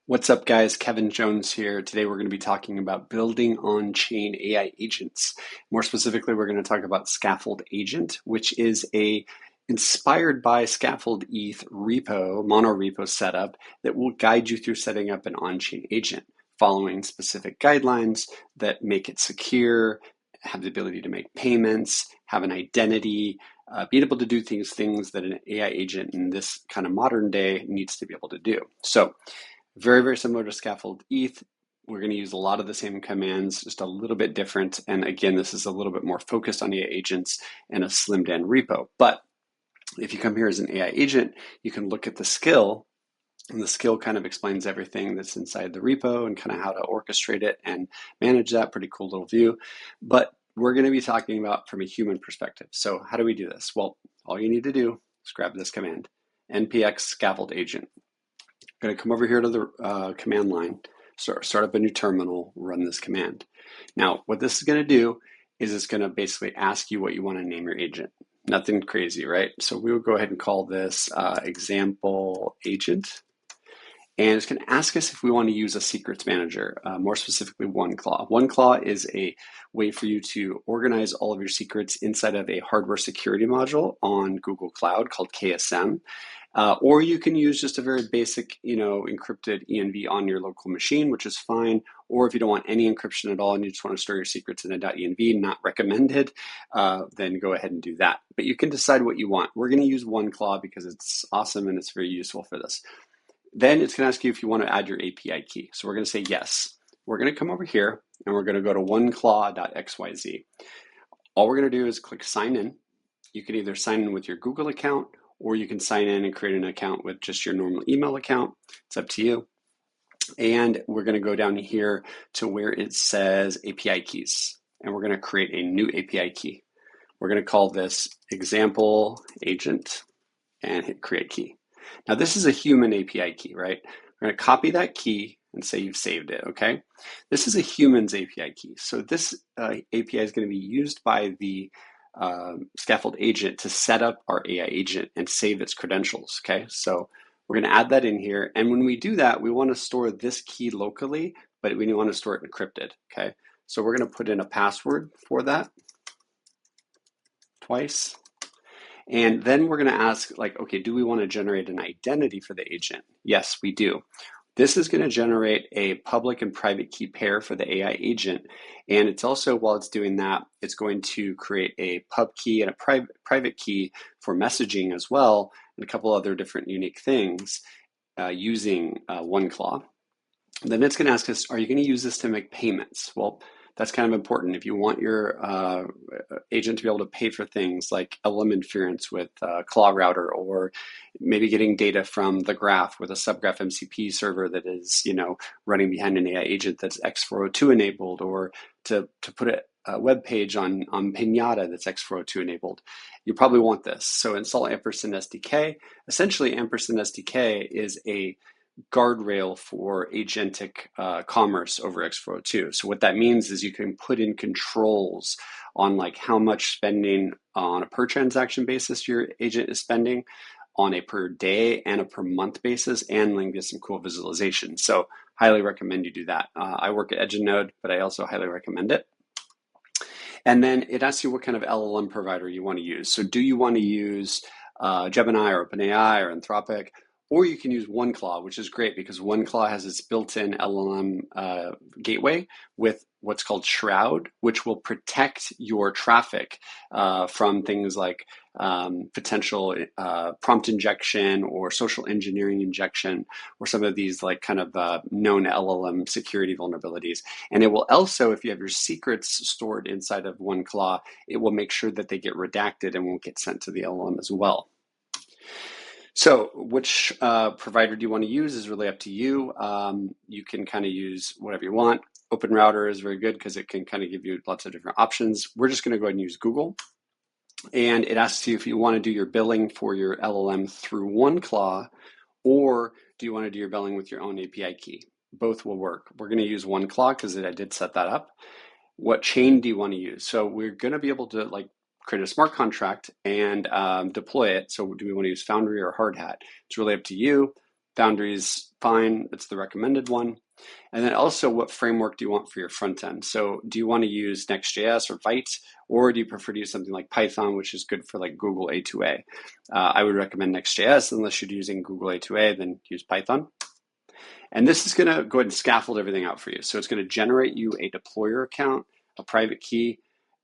What's up, guys? Kevin Jones here. Today we're going to be talking about building on-chain AI agents. More specifically, we're going to talk about Scaffold-Agent, which is a inspired by Scaffold ETH repo, mono-repo setup that will guide you through setting up an on-chain agent, following specific guidelines that make it secure, have the ability to make payments, have an identity, being able to do things that an AI agent in this kind of modern day needs to be able to do. So very, very similar to Scaffold ETH. We're going to use a lot of the same commands, just a little bit different. And again, this is a little bit more focused on AI agents and a slimmed down repo. But if you come here as an AI agent, you can look at the skill, and the skill kind of explains everything that's inside the repo and kind of how to orchestrate it and manage that. Pretty cool little view. But we're going to be talking about from a human perspective. So how do we do this? Well, all you need to do is grab this command, npx scaffold agent. Going to come over here to the command line, start up a new terminal, run this command. Now, what this is going to do is it's going to basically ask you what you want to name your agent. Nothing crazy, right? So we will go ahead and call this example agent. And it's going to ask us if we want to use a secrets manager, more specifically OneClaw. OneClaw is a way for you to organize all of your secrets inside of a hardware security module on Google Cloud called KSM. Or you can use just a very basic, encrypted ENV on your local machine, which is fine. Or if you don't want any encryption at all and you just want to store your secrets in a .env, not recommended, then go ahead and do that. But you can decide what you want. We're going to use OneClaw because it's awesome and it's very useful for this. Then it's going to ask you if you want to add your API key. So we're going to say yes. We're going to come over here and we're going to go to oneclaw.xyz. All we're going to do is click sign in. You can either sign in with your Google account, or you can sign in and create an account with just your normal email account. It's up to you. And we're going to go down here to where it says API keys. And we're going to create a new API key. We're going to call this example agent and hit create key. Now this is a human API key, right? We're going to copy that key and say you've saved it, okay? This is a human's API key. So this API is going to be used by the Scaffold agent to set up our AI agent and save its credentials, okay? So we're going to add that in here. And when we do that, we want to store this key locally, but we want to store it encrypted, okay? So we're going to put in a password for that twice. And then we're going to ask, okay, do we want to generate an identity for the agent? Yes, we do. This is going to generate a public and private key pair for the AI agent. And it's also, while it's doing that, it's going to create a pub key and a private key for messaging as well, and a couple other different unique things using OneClaw. Then it's going to ask us, are you going to use this to make payments? Well, that's kind of important. If you want your agent to be able to pay for things like LLM inference with Claw Router, or maybe getting data from the graph with a subgraph MCP server that is, running behind an AI agent that's X402 enabled, or to put a web page on Pinata that's X402 enabled, you probably want this. So install Ampersand SDK. Essentially, Ampersand SDK is a guardrail for agentic commerce over X402. So what that means is you can put in controls on how much spending on a per transaction basis your agent is spending, on a per day and a per month basis, and get some cool visualization. So highly recommend you do that. I work at EdgeNode, but I also highly recommend it. And then it asks you what kind of LLM provider you want to use. So do you want to use Gemini or OpenAI or Anthropic? Or you can use OneClaw, which is great because OneClaw has its built-in LLM gateway with what's called Shroud, which will protect your traffic from things like potential prompt injection or social engineering injection, or some of these known LLM security vulnerabilities. And it will also, if you have your secrets stored inside of OneClaw, it will make sure that they get redacted and won't get sent to the LLM as well. So which provider do you want to use is really up to you. You can kind of use whatever you want. OpenRouter is very good because it can kind of give you lots of different options. We're just going to go ahead and use Google. And it asks you if you want to do your billing for your LLM through OneClaw, or do you want to do your billing with your own API key? Both will work. We're going to use OneClaw because I did set that up. What chain do you want to use? So we're going to be able to create a smart contract and deploy it. So do we want to use Foundry or Hardhat? It's really up to you. Foundry's fine, it's the recommended one. And then also, what framework do you want for your front end? So do you want to use Next.js or Vite, or do you prefer to use something like Python, which is good for like Google A2A? I would recommend Next.js. Unless you're using Google A2A, then use Python. And this is going to go ahead and scaffold everything out for you. So it's going to generate you a deployer account, a private key,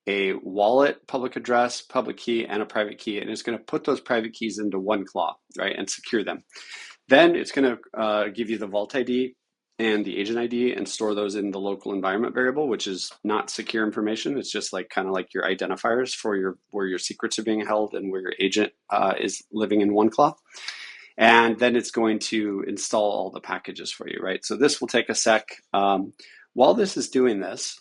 a wallet public address, public key, and a private key. And it's going to put those private keys into one claw, right, and secure them. Then it's going to give you the vault ID and the agent ID and store those in the local environment variable, which is not secure information. It's just like kind of like your identifiers for where your secrets are being held and where your agent is living in one claw. And then it's going to install all the packages for you, right? So this will take a sec. While this is doing this,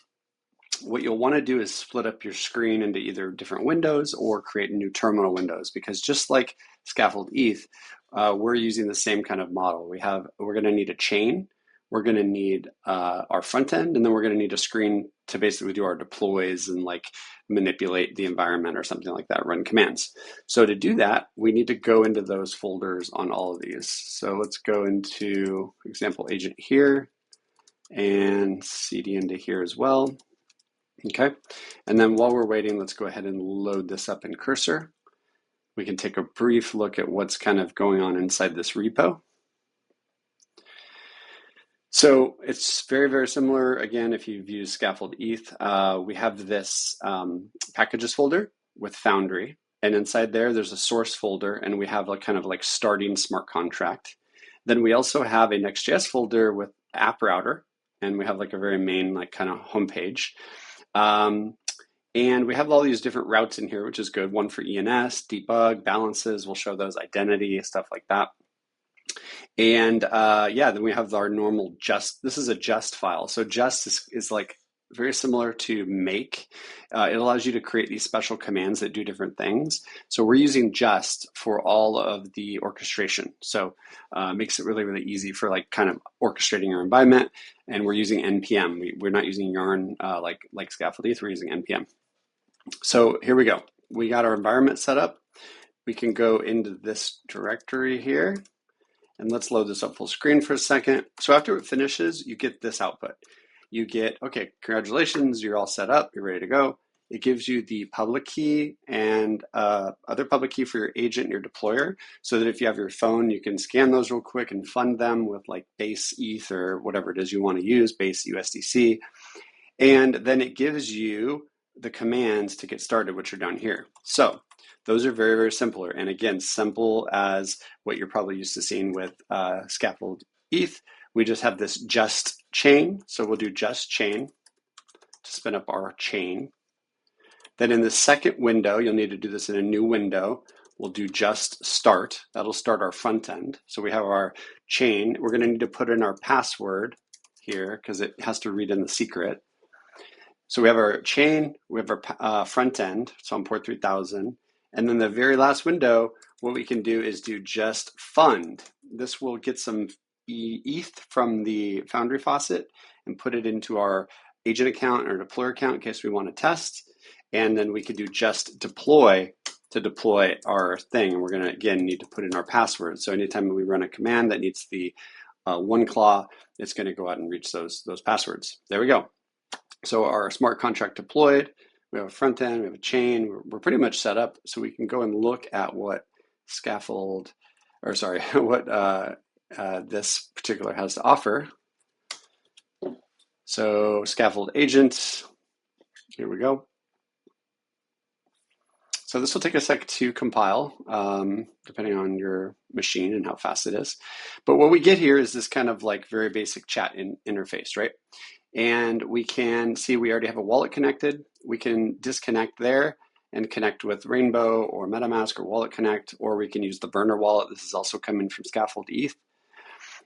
what you'll want to do is split up your screen into either different windows or create new terminal windows, because just like Scaffold-ETH, we're using the same kind of model. We're going to need a chain, we're going to need our front end, and then we're going to need a screen to basically do our deploys and like manipulate the environment or something like that, run commands. So to do that, we need to go into those folders on all of these. So let's go into example agent here and cd into here as well. Okay, and then while we're waiting, let's go ahead and load this up in Cursor. We can take a brief look at what's kind of going on inside this repo. So it's very, very similar. Again, if you've used Scaffold-ETH, we have this packages folder with Foundry, and inside there's a source folder, and we have like kind of like starting smart contract. Then we also have a Next.js folder with app router, and we have like a very main like kind of homepage. And we have all these different routes in here, which is good. One for ENS, debug, balances, we'll show those, identity, stuff like that. And yeah, then we have our normal just, this is a just file. So just is like very similar to make. It allows you to create these special commands that do different things. So we're using just for all of the orchestration. So makes it really, really easy for like kind of orchestrating your environment. And we're using NPM. We're not using Yarn like Scaffold-ETH, we're using NPM. So here we go. We got our environment set up. We can go into this directory here. And let's load this up full screen for a second. So after it finishes, you get this output. You get, okay, congratulations, you're all set up, you're ready to go. It gives you the public key and other public key for your agent and your deployer, so that if you have your phone, you can scan those real quick and fund them with like base ETH or whatever it is you want to use, base USDC. And then it gives you the commands to get started, which are down here. So those are very, very similar. And again, simple as what you're probably used to seeing with Scaffold-ETH. We just have this just chain. So we'll do just chain to spin up our chain. Then in the second window, you'll need to do this in a new window. We'll do just start. That'll start our front end. So we have our chain. We're going to need to put in our password here because it has to read in the secret. So we have our chain, we have our front end, so on port 3000. And then the very last window, what we can do is do just fund. This will get some ETH from the Foundry faucet and put it into our agent account or deployer account in case we want to test. And then we could do just deploy to deploy our thing. And we're going to, again, need to put in our password. So anytime we run a command that needs the one claw, it's going to go out and reach those passwords. There we go. So our smart contract deployed, we have a front end, we have a chain, we're pretty much set up, so we can go and look at what what this particular has to offer. So Scaffold-Agent, here we go. So this will take a sec to compile, depending on your machine and how fast it is. But what we get here is this kind of like very basic chat interface, right? And we can see we already have a wallet connected. We can disconnect there and connect with Rainbow or MetaMask or Wallet Connect, or we can use the burner wallet. This is also coming from Scaffold-ETH.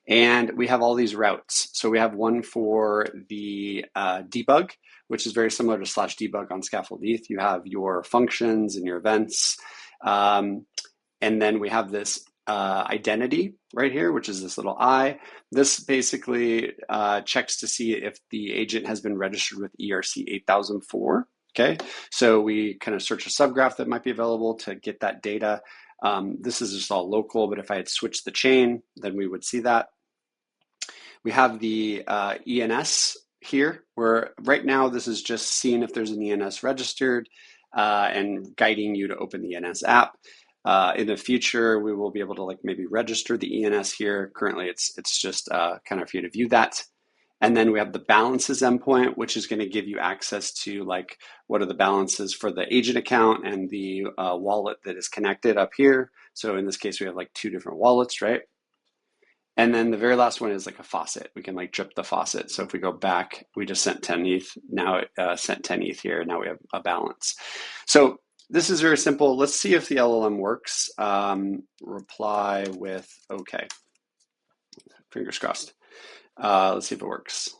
And we have all these routes. So we have one for the debug, which is very similar to /debug on Scaffold-ETH. You have your functions and your events. And then we have this identity right here, which is this little I. This basically checks to see if the agent has been registered with ERC 8004. Okay, so we kind of search a subgraph that might be available to get that data. This is just all local, but if I had switched the chain, then we would see that. We have the ENS here, where right now this is just seeing if there's an ENS registered and guiding you to open the ENS app. In the future, we will be able to maybe register the ENS here. Currently, it's just kind of for you to view that. And then we have the balances endpoint, which is going to give you access to what are the balances for the agent account and the wallet that is connected up here. So in this case, we have 2 different wallets, right? And then the very last one is a faucet. We can drip the faucet. So if we go back, we just sent 10 ETH. Now it sent 10 ETH here. Now we have a balance. So this is very simple. Let's see if the LLM works. Reply with OK. Fingers crossed. Let's see if it works.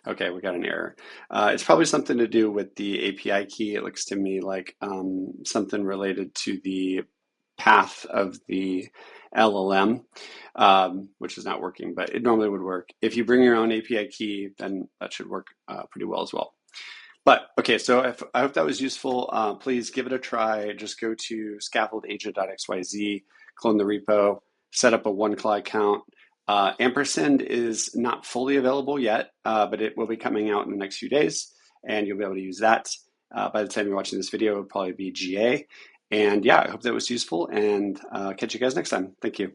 Okay, we got an error. It's probably something to do with the API key. It looks to me like something related to the path of the LLM, which is not working, but it normally would work. If you bring your own API key, then that should work pretty well as well. But okay, so I hope that was useful. Please give it a try. Just go to scaffoldagent.xyz, clone the repo, set up a 1CLI account. Ampersand is not fully available yet, but it will be coming out in the next few days, and you'll be able to use that. By the time you're watching this video, it will probably be GA. And yeah, I hope that was useful, and catch you guys next time. Thank you.